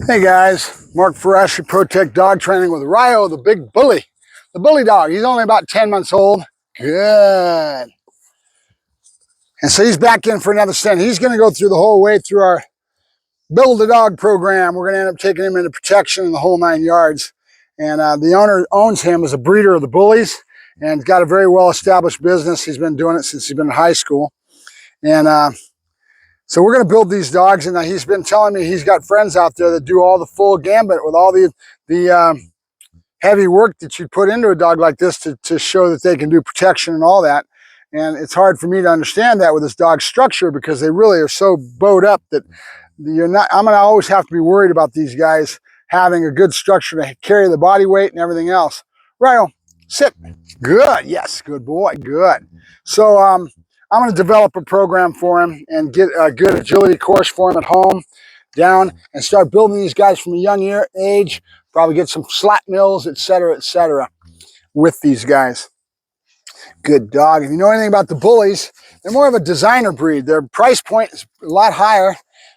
Hey guys, Mark Ferrasci, Protect Dog Training with Rayo, the big bully. The bully dog, he's only about 10 months old. Good. And so he's back in for another stint. He's going to go through the whole way through our Build a Dog program. We're going to end up taking him into protection in the whole 9 yards. And the owner owns him as a breeder of the bullies and got a very well-established business. He's been doing it since he's been in high school. And so we're going to build these dogs, and he's been telling me he's got friends out there that do all the full gambit with all the heavy work that you put into a dog like this to show that they can do protection and all that. And it's hard for me to understand that with this dog structure because they really are so bowed up that I'm going to always have to be worried about these guys having a good structure to carry the body weight and everything else. Rayo, sit. Good. Yes. Good boy. Good. So I'm going to develop a program for him and get a good agility course for him at home, down, and start building these guys from a young age. Probably get some slat mills, et cetera, with these guys. Good dog. If you know anything about the bullies, they're more of a designer breed. Their price point is a lot higher.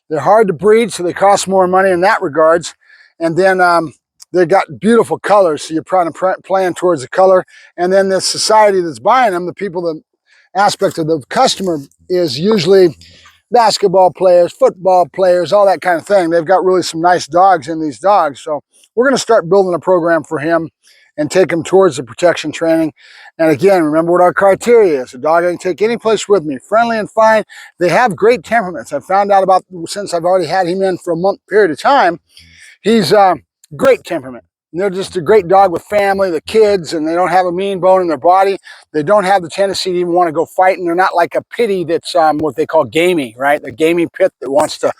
They're hard to breed, so they cost more money in that regards. And then they've got beautiful colors, so you're probably playing towards the color. And then the society that's buying them, the people that aspect of the customer is usually basketball players, football players, all that kind of thing. They've got really some nice dogs in these dogs. So we're going to start building a program for him and take him towards the protection training. And again, remember what our criteria is. A dog I can take any place with me, friendly and fine. They have great temperaments. I've found out about, since I've already had him in for a month period of time, he's great temperament. And they're just a great dog with family, the kids, and they don't have a mean bone in their body. They don't have the tendency to even want to go fight, and they're not like a pitty that's what they call gamey, right? The gamey pit that wants to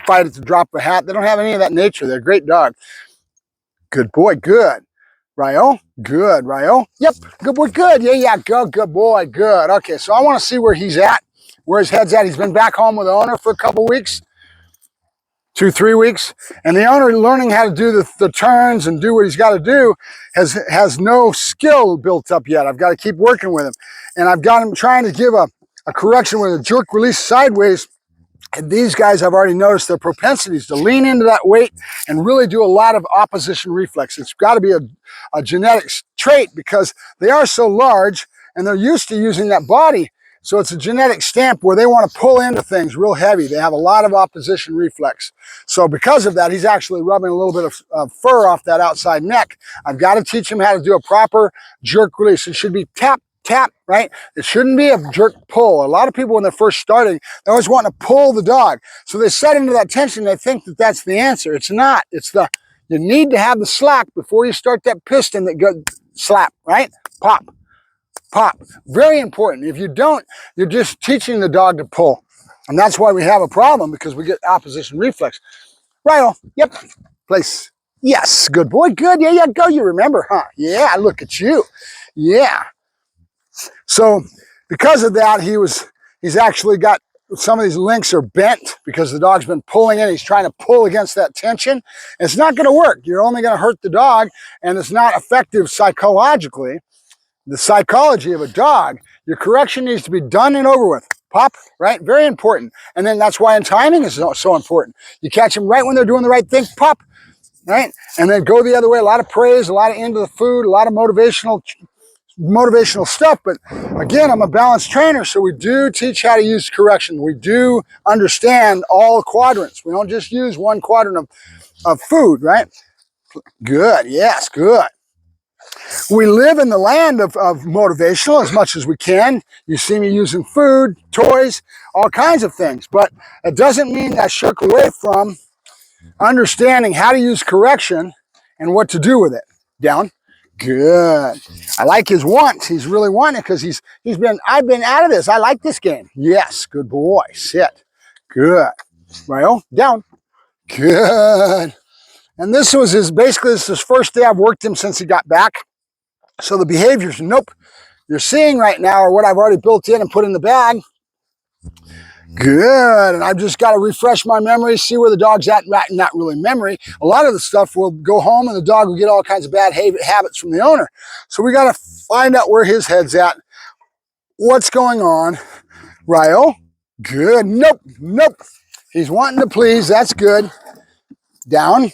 fight at the drop of a hat. They don't have any of that nature. They're a great dog. Good boy, good. Rayo, good. Rayo, yep, good boy, good. Yeah, good boy, good. Okay, so I want to see where he's at, where his head's at. He's been back home with the owner for a couple weeks. 2-3 weeks, and the owner learning how to do the turns and do what he's got to do has no skill built up yet. I've got to keep working with him, and I've got him trying to give a correction with a jerk release sideways. And these guys, I've already noticed their propensities to lean into that weight and really do a lot of opposition reflex. It's got to be a genetic trait because they are so large and they're used to using that body. So it's a genetic stamp where they want to pull into things real heavy. They have a lot of opposition reflex. So because of that, he's actually rubbing a little bit of fur off that outside neck. I've got to teach him how to do a proper jerk release. It should be tap, tap, right? It shouldn't be a jerk pull. A lot of people when they're first starting, they always want to pull the dog. So they set into that tension. They think that that's the answer. It's not. It's you need to have the slack before you start that piston that goes slap, right? Pop. Pop. Very important. If you don't, you're just teaching the dog to pull. And that's why we have a problem, because we get opposition reflex. Rayo, yep. Place. Yes. Good boy. Good. Yeah, go. You remember, huh? Yeah, look at you. Yeah. So because of that, he's actually got some of these links are bent because the dog's been pulling in. He's trying to pull against that tension. It's not going to work. You're only going to hurt the dog, and it's not effective psychologically. The psychology of a dog, your correction needs to be done and over with. Pop, right? Very important. And then that's why in timing is so important. You catch them right when they're doing the right thing, pop, right? And then go the other way. A lot of praise, a lot of into the food, a lot of motivational stuff. But again, I'm a balanced trainer, so we do teach how to use correction. We do understand all quadrants. We don't just use one quadrant of food, right? Good, yes, good. We live in the land of motivational as much as we can. You see me using food, toys, all kinds of things. But it doesn't mean I shirk away from understanding how to use correction and what to do with it. Down. Good. I like his want. He's really wanting it because I've been out of this. I like this game. Yes. Good boy. Sit. Good. Rayo. Down. Good. And this was basically his first day I've worked him since he got back. So the behaviors, nope, you're seeing right now are what I've already built in and put in the bag. Good. And I've just got to refresh my memory, see where the dog's at. Not really memory. A lot of the stuff will go home and the dog will get all kinds of bad habits from the owner. So we got to find out where his head's at. What's going on? Rayo. Good. Nope. He's wanting to please. That's good. down.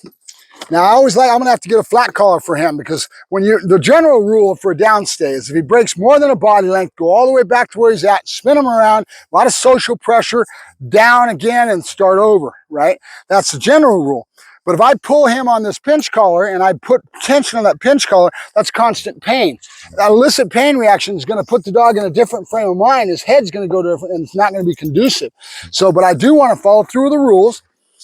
Now, I'm going to have to get a flat collar for him because the general rule for a downstay is if he breaks more than a body length, go all the way back to where he's at, spin him around, a lot of social pressure, down again and start over, right? That's the general rule. But if I pull him on this pinch collar and I put tension on that pinch collar, that's constant pain. That illicit pain reaction is going to put the dog in a different frame of mind. His head's going to go different and it's not going to be conducive. So, but I do want to follow through with the rules,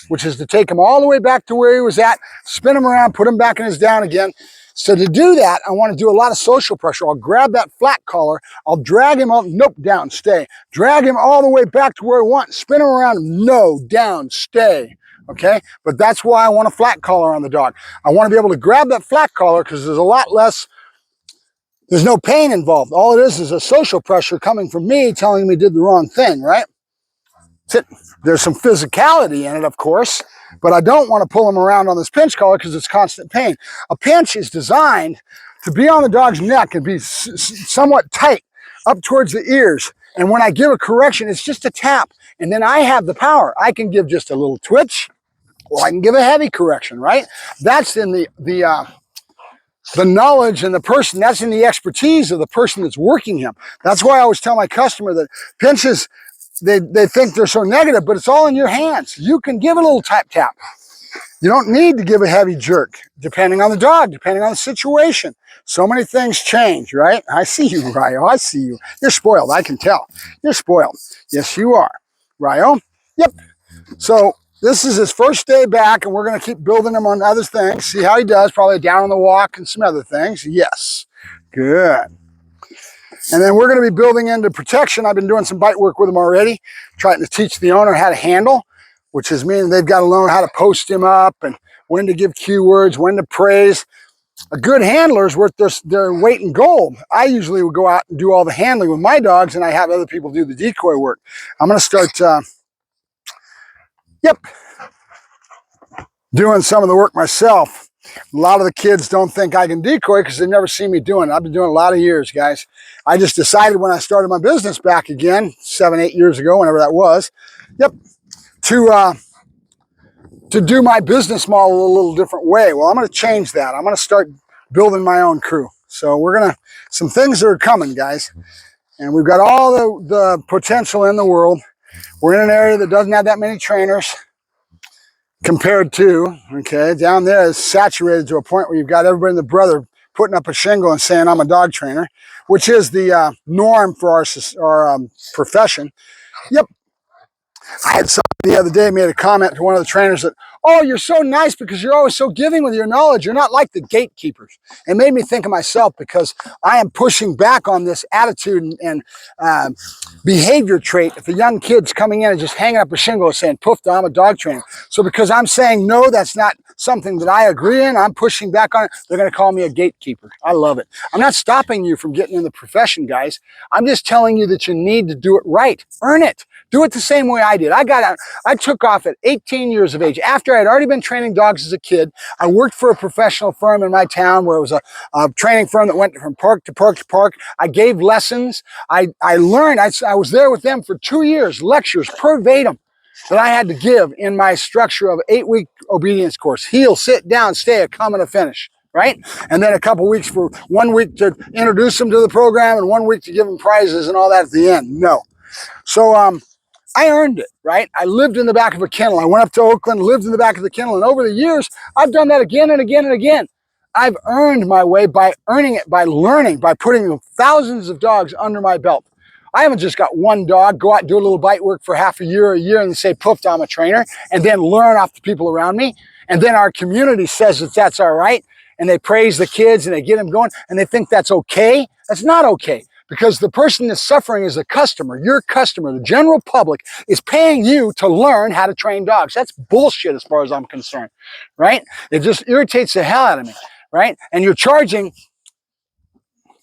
which is to take him all the way back to where he was at, spin him around, put him back in his down again. So to do that, I want to do a lot of social pressure. I'll grab that flat collar, I'll drag him up, nope, down, stay. Drag him all the way back to where I want, spin him around, no, down, stay. Okay, but that's why I want a flat collar on the dog. I want to be able to grab that flat collar because there's a lot less, there's no pain involved. All it is a social pressure coming from me telling me he did the wrong thing, right? That's it. There's some physicality in it, of course, but I don't want to pull him around on this pinch collar because it's constant pain. A pinch is designed to be on the dog's neck and be somewhat tight up towards the ears. And when I give a correction, it's just a tap. And then I have the power. I can give just a little twitch, or I can give a heavy correction, right? That's in the knowledge and the person, that's in the expertise of the person that's working him. That's why I always tell my customer that pinches, they think they're so negative, but it's all in your hands. You can give a little tap. You don't need to give a heavy jerk, depending on the dog, depending on the situation. So many things change, right? I see you, Rayo. I see you. You're spoiled. I can tell. You're spoiled. Yes, you are. Rayo? Yep. So this is his first day back, and we're going to keep building him on other things. See how he does. Probably down on the walk and some other things. Yes. Good. And then we're going to be building into protection. I've been doing some bite work with him already, trying to teach the owner how to handle, which is meaning they've got to learn how to post him up and when to give cue words, when to praise. A good handler is worth their weight in gold. I usually would go out and do all the handling with my dogs, and I have other people do the decoy work. I'm going to start, doing some of the work myself. A lot of the kids don't think I can decoy because they've never seen me doing it. I've been doing it a lot of years, guys. I just decided when I started my business back again, 7, 8 years ago, whenever that was, to do my business model a little different way. Well, I'm going to change that. I'm going to start building my own crew. So some things that are coming, guys. And we've got all the potential in the world. We're in an area that doesn't have that many trainers compared to, okay, down there is saturated to a point where you've got everybody and the brother putting up a shingle and saying, I'm a dog trainer, which is the norm for our profession. Yep. I had somebody the other day made a comment to one of the trainers that, oh, you're so nice because you're always so giving with your knowledge. You're not like the gatekeepers. It made me think of myself because I am pushing back on this attitude and behavior trait. If a young kid's coming in and just hanging up a shingle and saying, poof, I'm a dog trainer. So because I'm saying, no, that's not something that I agree in, I'm pushing back on it, they're going to call me a gatekeeper. I love it. I'm not stopping you from getting in the profession, guys. I'm just telling you that you need to do it right. Earn it. Do it the same way I did. I took off at 18 years of age. After I had already been training dogs as a kid, I worked for a professional firm in my town where it was a training firm that went from park to park to park. I gave lessons. I learned. I was there with them for 2 years, lectures verbatim that I had to give in my structure of 8-week obedience course. Heel, sit, down, stay, a come, and a finish. Right? And then a couple weeks for 1 week to introduce them to the program and 1 week to give them prizes and all that at the end. No. So, I earned it, right? I lived in the back of a kennel. I went up to Oakland, lived in the back of the kennel, and over the years, I've done that again and again and again. I've earned my way by earning it, by learning, by putting thousands of dogs under my belt. I haven't just got one dog, go out and do a little bite work for half a year, and say, poof, I'm a trainer, and then learn off the people around me. And then our community says that that's all right, and they praise the kids, and they get them going, and they think that's okay. That's not okay. Because the person that's suffering is the customer. Your customer, the general public, is paying you to learn how to train dogs. That's bullshit as far as I'm concerned, right? It just irritates the hell out of me, right? And you're charging,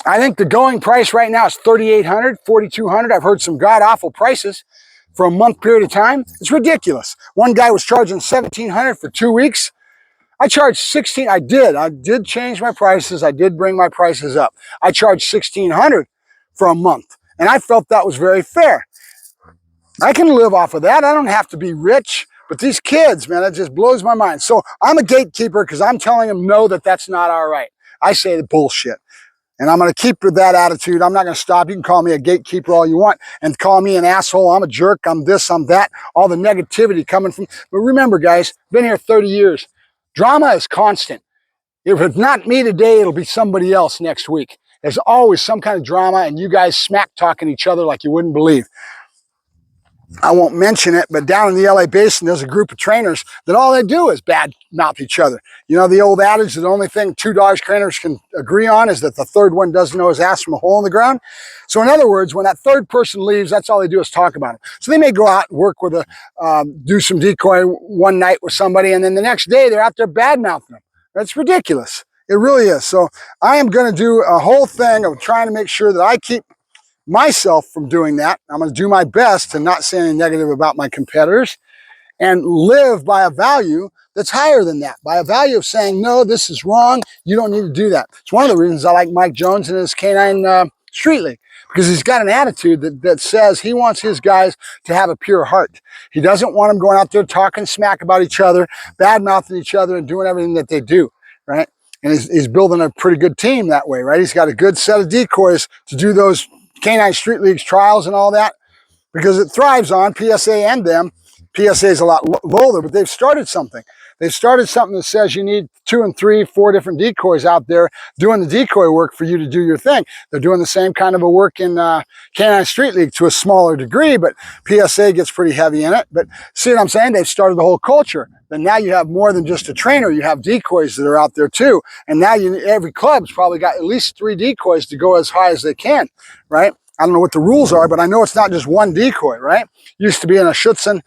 I think the going price right now is $3,800, $4,200. I've heard some god-awful prices for a month period of time. It's ridiculous. One guy was charging $1,700 for 2 weeks. I charged $1,600. I did change my prices. I did bring my prices up. I charged $1,600 for a month. And I felt that was very fair. I can live off of that. I don't have to be rich, But these kids, man, it just blows my mind. So I'm a gatekeeper because I'm telling them, no, that's not all right. I say the bullshit. And I'm going to keep with that attitude. I'm not going to stop. You can call me a gatekeeper all you want and call me an asshole. I'm a jerk. I'm this, I'm that. All the negativity coming from. But remember, guys, been here 30 years. Drama is constant. If it's not me today, it'll be somebody else next week. There's always some kind of drama, and you guys smack talking each other like you wouldn't believe. I won't mention it, but down in the LA Basin, there's a group of trainers that all they do is bad mouth each other. You know the old adage, the only thing two dog trainers can agree on is that the third one doesn't know his ass from a hole in the ground. So in other words, when that third person leaves, that's all they do is talk about him. So they may go out and work with do some decoy one night with somebody, and then the next day they're out there bad mouthing them. That's ridiculous. It really is. So I am going to do a whole thing of trying to make sure that I keep myself from doing that. I'm going to do my best to not say anything negative about my competitors and live by a value that's higher than that, by a value of saying, no, this is wrong. You don't need to do that. It's one of the reasons I like Mike Jones and his Canine Street League, because he's got an attitude that says he wants his guys to have a pure heart. He doesn't want them going out there talking smack about each other, bad-mouthing each other, and doing everything that they do, right? And he's building a pretty good team that way, right? He's got a good set of decoys to do those Canine Street Leagues trials and all that, because it thrives on PSA and them. PSA is a lot lower, but they've started something. They've started something that says you need 2 and 3, 4 different decoys out there doing the decoy work for you to do your thing. They're doing the same kind of a work in Canine Street League to a smaller degree, but PSA gets pretty heavy in it. But see what I'm saying? They've started the whole culture. Then now you have more than just a trainer. You have decoys that are out there too. And now every club's probably got at least 3 decoys to go as high as they can, right? I don't know what the rules are, but I know it's not just one decoy, right? Used to be in a Schutzen,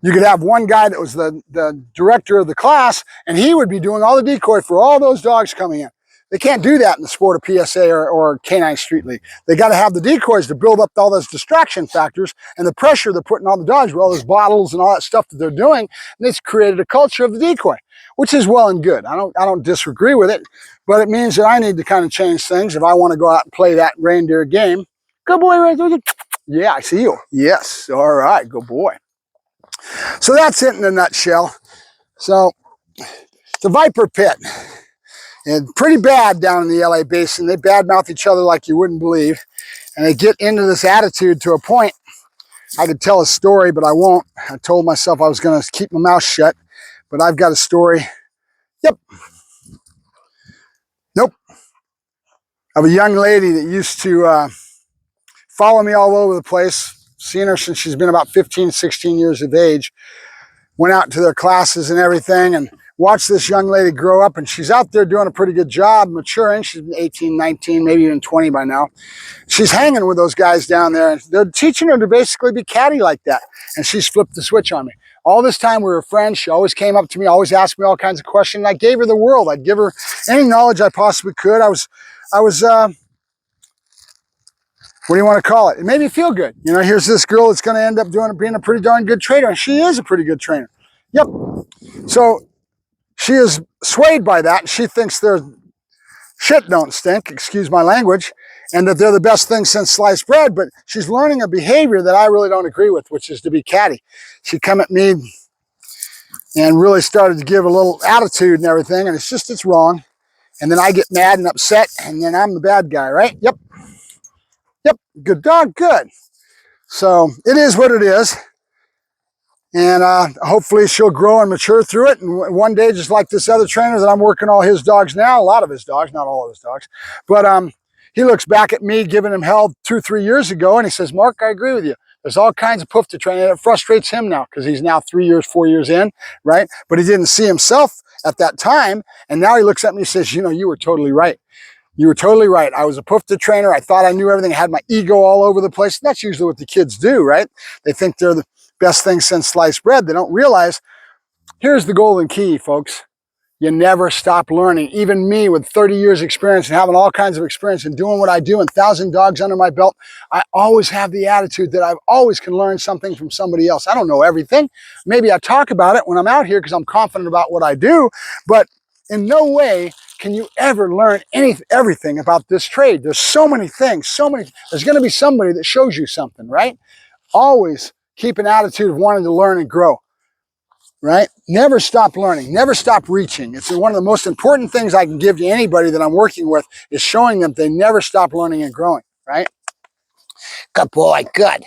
you could have one guy that was the director of the class, and he would be doing all the decoy for all those dogs coming in. They can't do that in the sport of PSA or Canine Street League. They got to have the decoys to build up all those distraction factors and the pressure they're putting on the dogs with all those bottles and all that stuff that they're doing. And it's created a culture of the decoy, which is well and good. I don't disagree with it, but it means that I need to kind of change things if I want to go out and play that reindeer game. Good boy, right there. Yeah, I see you. Yes. All right. Good boy. So that's it in a nutshell. So the Viper Pit, and pretty bad down in the LA Basin. They badmouth each other like you wouldn't believe, and they get into this attitude to a point. I could tell a story, but I won't. I told myself I was going to keep my mouth shut, but I've got a story. Yep. Nope. Of a young lady that used to follow me all over the place. Seen her since she's been about 15, 16 years of age. Went out to their classes and everything and watched this young lady grow up, and she's out there doing a pretty good job, maturing. She's 18, 19, maybe even 20 by now. She's hanging with those guys down there, and they're teaching her to basically be catty like that, and she's flipped the switch on me. All this time we were friends. She always came up to me, always asked me all kinds of questions. I gave her the world. I'd give her any knowledge I possibly could. I was what do you want to call it? It made me feel good. You know, here's this girl that's going to end up being a pretty darn good trainer, and she is a pretty good trainer. Yep. So she is swayed by that, and she thinks their shit don't stink, excuse my language, and that they're the best thing since sliced bread, but she's learning a behavior that I really don't agree with, which is to be catty. She come at me and really started to give a little attitude and everything, and it's wrong. And then I get mad and upset, and then I'm the bad guy, right? Yep. Yep, good dog, good. So it is what it is. And hopefully she'll grow and mature through it. And one day, just like this other trainer that I'm working all his dogs now, a lot of his dogs, not all of his dogs, but he looks back at me giving him hell 2, 3 years ago, and he says, Mark, I agree with you. There's all kinds of poof to train, and it frustrates him now because he's now 3 years, 4 years in, right? But he didn't see himself at that time, and now he looks at me and says, you know, you were totally right. You were totally right. I was a poofed trainer. I thought I knew everything. I had my ego all over the place. That's usually what the kids do, right? They think they're the best thing since sliced bread. They don't realize, here's the golden key, folks. You never stop learning. Even me with 30 years experience and having all kinds of experience and doing what I do and 1,000 dogs under my belt, I always have the attitude that I always can learn something from somebody else. I don't know everything. Maybe I talk about it when I'm out here because I'm confident about what I do, but in no way can you ever learn everything about this trade. There's so many things, there's going to be somebody that shows you something, right? Always keep an attitude of wanting to learn and grow. right? Never stop learning, never stop reaching. It's one of the most important things I can give to anybody that I'm working with is showing them they never stop learning and growing, right? Good boy, good.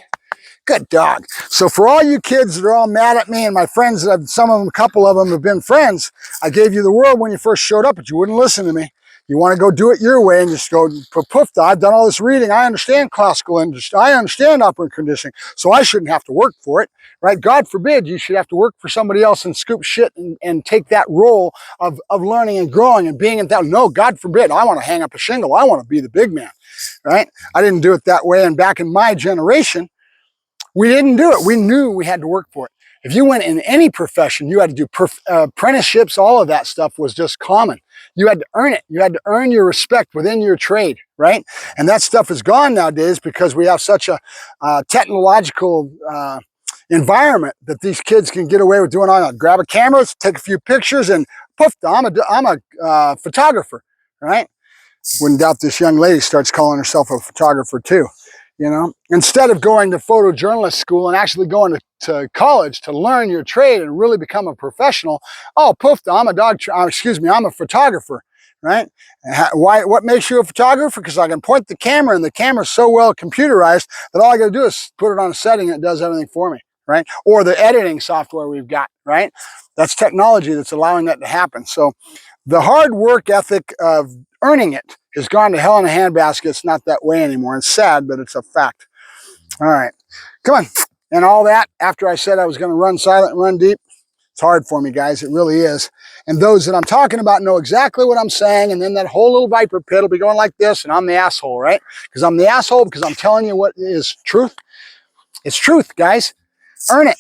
Good dog. So for all you kids that are all mad at me and my friends, some of them, a couple of them have been friends, I gave you the world when you first showed up, but you wouldn't listen to me. You want to go do it your way and just go, poof, I've done all this reading. I understand classical industry. I understand operant conditioning, so I shouldn't have to work for it, right? God forbid you should have to work for somebody else and scoop shit and take that role of learning and growing and being in that. No, God forbid. I want to hang up a shingle. I want to be the big man, right? I didn't do it that way. And back in my generation, we didn't do it. We knew we had to work for it. If you went in any profession, you had to do apprenticeships. All of that stuff was just common. You had to earn it. You had to earn your respect within your trade, right? And that stuff is gone nowadays because we have such a technological environment that these kids can get away with doing all that. Grab a camera, take a few pictures, and poof, I'm a photographer, right? Wouldn't doubt this young lady starts calling herself a photographer too. You know, instead of going to photojournalist school and actually going to college to learn your trade and really become a professional, oh, poof, I'm a photographer, right? Why? What makes you a photographer? Because I can point the camera and the camera's so well computerized that all I got to do is put it on a setting and it does everything for me, right? Or the editing software we've got, right? That's technology that's allowing that to happen. So the hard work ethic of earning it has gone to hell in a handbasket. It's not that way anymore. It's sad, but it's a fact. All right, come on. And all that after I said I was going to run silent and run deep. It's hard for me, guys. It really is. And those that I'm talking about know exactly what I'm saying. And then that whole little viper pit will be going like this. And I'm the asshole, right? Because I'm the asshole because I'm telling you what is truth. It's truth, guys. Earn it.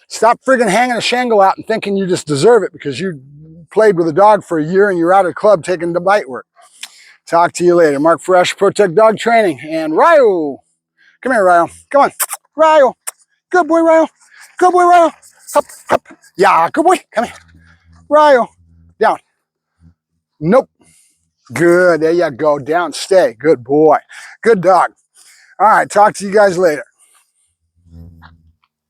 Stop friggin' hanging a shingle out and thinking you just deserve it because you played with a dog for a year and you're out of the club taking the bite work. Talk to you later. Mark Ferrasci, Protect Dog Training. And Rayo. Come here, Rayo. Come on. Rayo. Good boy, Rayo. Good boy, Rayo. Up, up. Yeah, good boy. Come here. Rayo. Down. Nope. Good. There you go. Down. Stay. Good boy. Good dog. All right. Talk to you guys later.